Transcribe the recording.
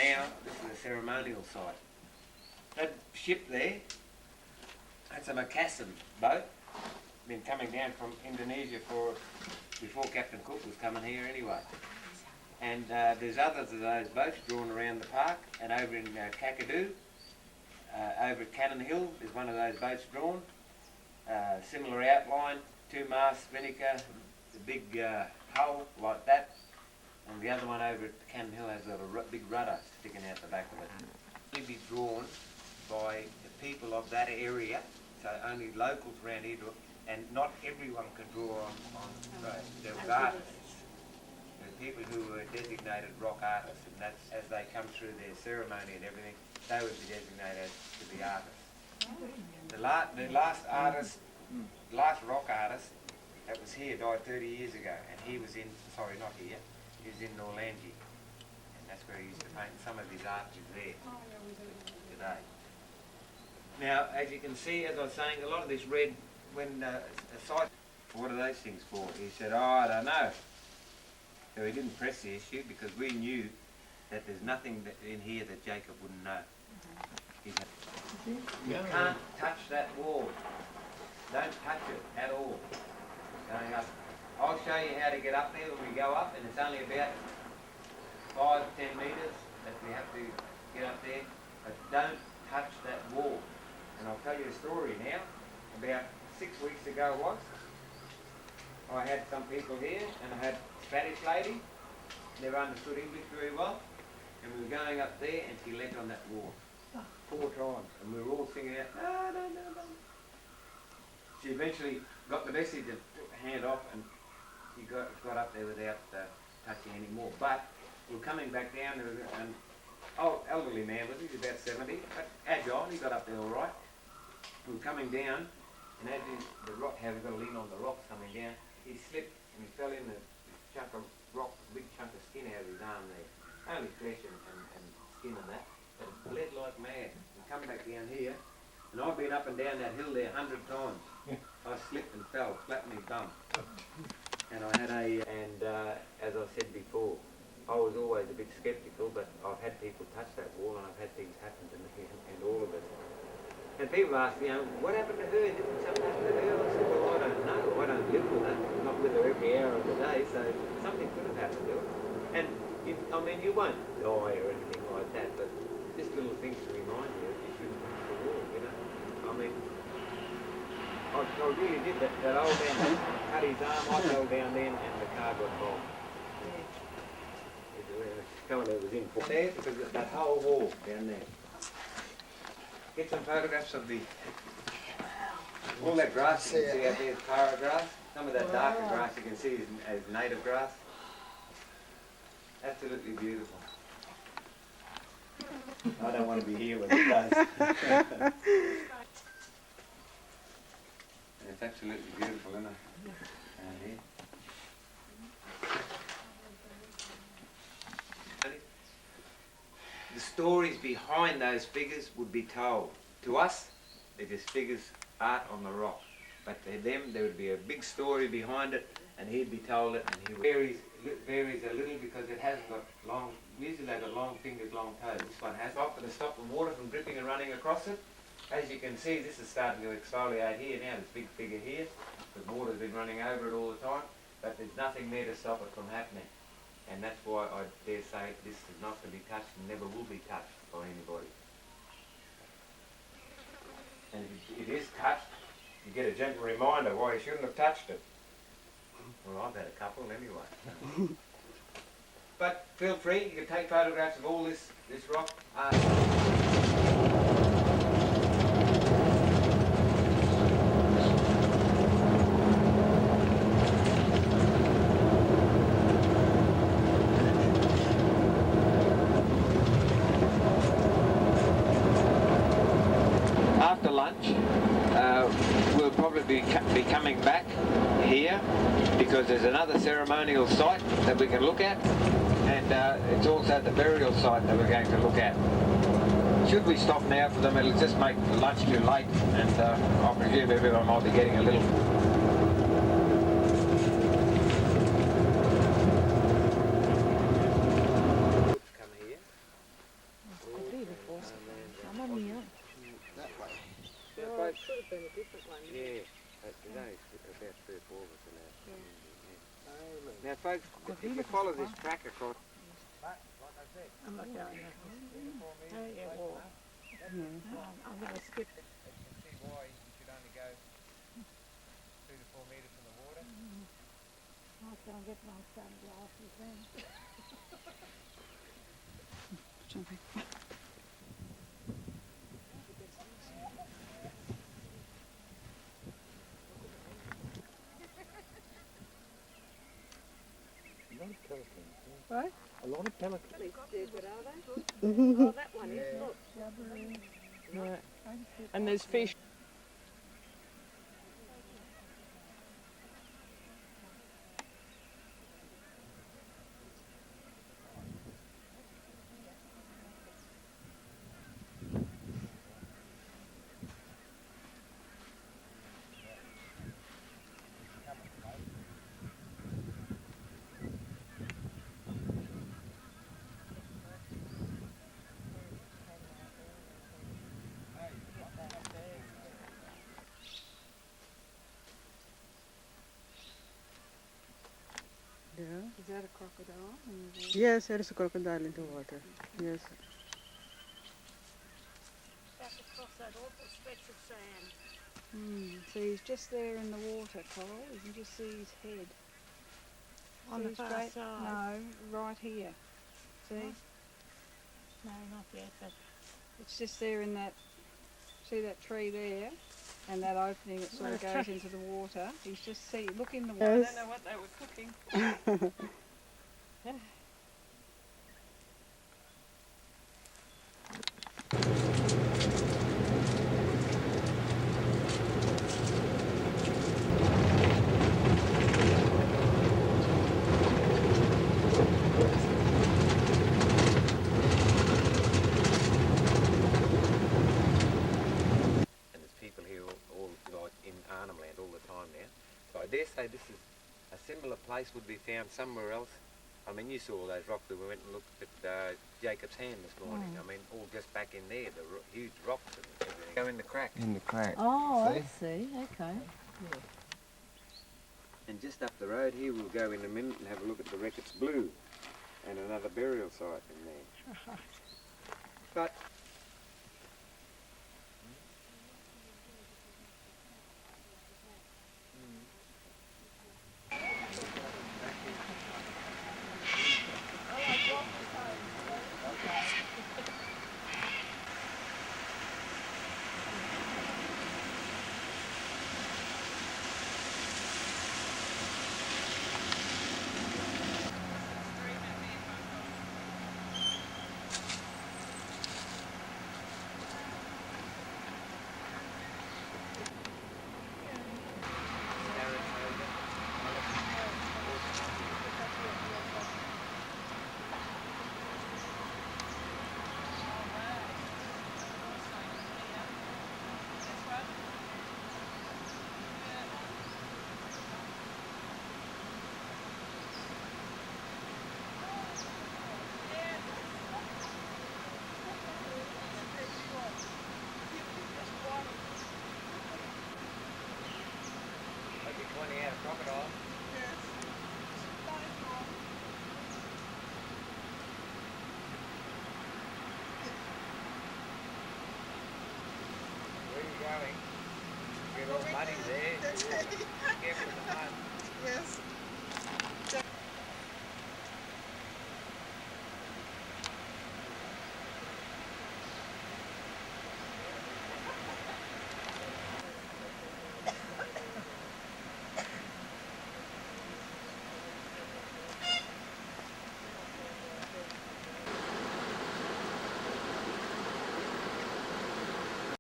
now this is a ceremonial site. That ship there, that's a Macassan boat, been coming down from Indonesia before Captain Cook was coming here anyway. And there's others of those boats drawn around the park, and over in Kakadu, over at Cannon Hill, there's one of those boats drawn. Similar outline, 2 masts, spinnaker, the big hull like that. And the other one over at Cannon Hill has got a big rudder sticking out the back of it. It'll be drawn by the people of that area, so only locals around here do it, and not everyone can draw on boats. There was artists. There were people who were designated rock artists, and that's as they come through their ceremony and everything, they would be designated to be artists. The last rock artist that was here died 30 years ago, and he was in, sorry, not here, he was in Norlangi, and that's where he used to paint some of his art is there today. Now, as you can see, as I was saying, a lot of this red, when a site, what are those things for? He said, oh, I don't know. So he didn't press the issue because we knew that there's nothing in here that Jacob wouldn't know. He said, you can't touch that wall. Don't touch it at all. Going up. I'll show you how to get up there when we go up, and it's only about 5-10 metres that we have to get up there. But don't touch that wall. And I'll tell you a story now. About 6 weeks ago I had some people here, and I had a Spanish lady, never understood English very well, and we were going up there, and she leant on that wall 4 times, and we were all singing out, no, no, no, no. She eventually got the message and took her hand off, and she got up there without touching any more. But we were coming back down, and elderly man was he, about 70, but agile, he got up there all right. We were coming down, and as the rock, how we got to lean on the rocks coming down, he slipped and he fell in a chunk of rock, a big chunk of skin out of his arm there. Only flesh and skin and that, but it bled like mad. We come back down here, and I've been up and down that hill there 100 times. I slipped and fell, flat on my bum. And I had as I said before, I was always a bit sceptical, but I've had people touch that wall, and I've had things happen to me, and all of it. And people ask me, what happened to her? Didn't something happen to her? I said, well, I don't know. I don't live with her. I'm not with her every hour of the day, so something could have happened to her. And, you won't die or anything like that, but just little things to remind you that you shouldn't touch the wall, I really did that. That old man cut his arm, I fell down then, and the car got bombed. It was in there, because that whole wall down there. Get some photographs of all that grass you can see out there is para grass. Some of that darker grass you can see is native grass. Absolutely beautiful. I don't want to be here when it does. And it's absolutely beautiful, isn't it? Down here. The stories behind those figures would be told. To us, they're just figures, art on the rock. But to them, there would be a big story behind it, and he'd be told it, and he varies a little because it has got long, usually they've got long fingers, long toes. This one has to stop the water from dripping and running across it. As you can see, this is starting to exfoliate here now, this big figure here. The water's been running over it all the time, but there's nothing there to stop it from happening. And that's why I dare say this is not to be touched and never will be touched by anybody. And if it is touched, you get a gentle reminder why you shouldn't have touched it. Well, I've had a couple anyway. But feel free, you can take photographs of all this rock. After lunch, we'll probably be coming back here because there's another ceremonial site that we can look at, and it's also the burial site that we're going to look at. Should we stop now for them, it'll just make lunch too late, and I presume everyone might be getting a little come here, Now folks, if you follow this track across... But, like I said, I'm not going there. 3 to 4 metres Oh, yeah, well, I'm going to skip. you can see why you should only go 2 to 4 metres from the water. I'll go and get my sunglasses then. Jumping. What? A lot of pelicans. Oh, that one is, look. Right. And there's fish. Yeah. Is that a crocodile? Yes, there is a crocodile in the water. Yes. Back across that awful stretch of sand. So he's just there in the water, Coral. You can just see his head. On See the far straight? side? No, right here. See? No, not yet, but It's just there in that, see that tree there? And that opening that sort of Well, goes into the water. He's just look in the water. Yes. I don't know what they were cooking. And there's people here all like in Arnhem Land all the time now. So I dare say this is a similar place would be found somewhere else. I mean, you saw all those rocks that we went and looked at Jacob's Hand this morning. I mean, all just back in there, the huge rocks and everything. Go in the crack. In the crack. oh, See? I see. Okay. And just up the road here, we'll go in a minute and have a look at the Reckitt's Blue and another burial site in there. But pointing out a crocodile. Where are you going? Get all muddy there.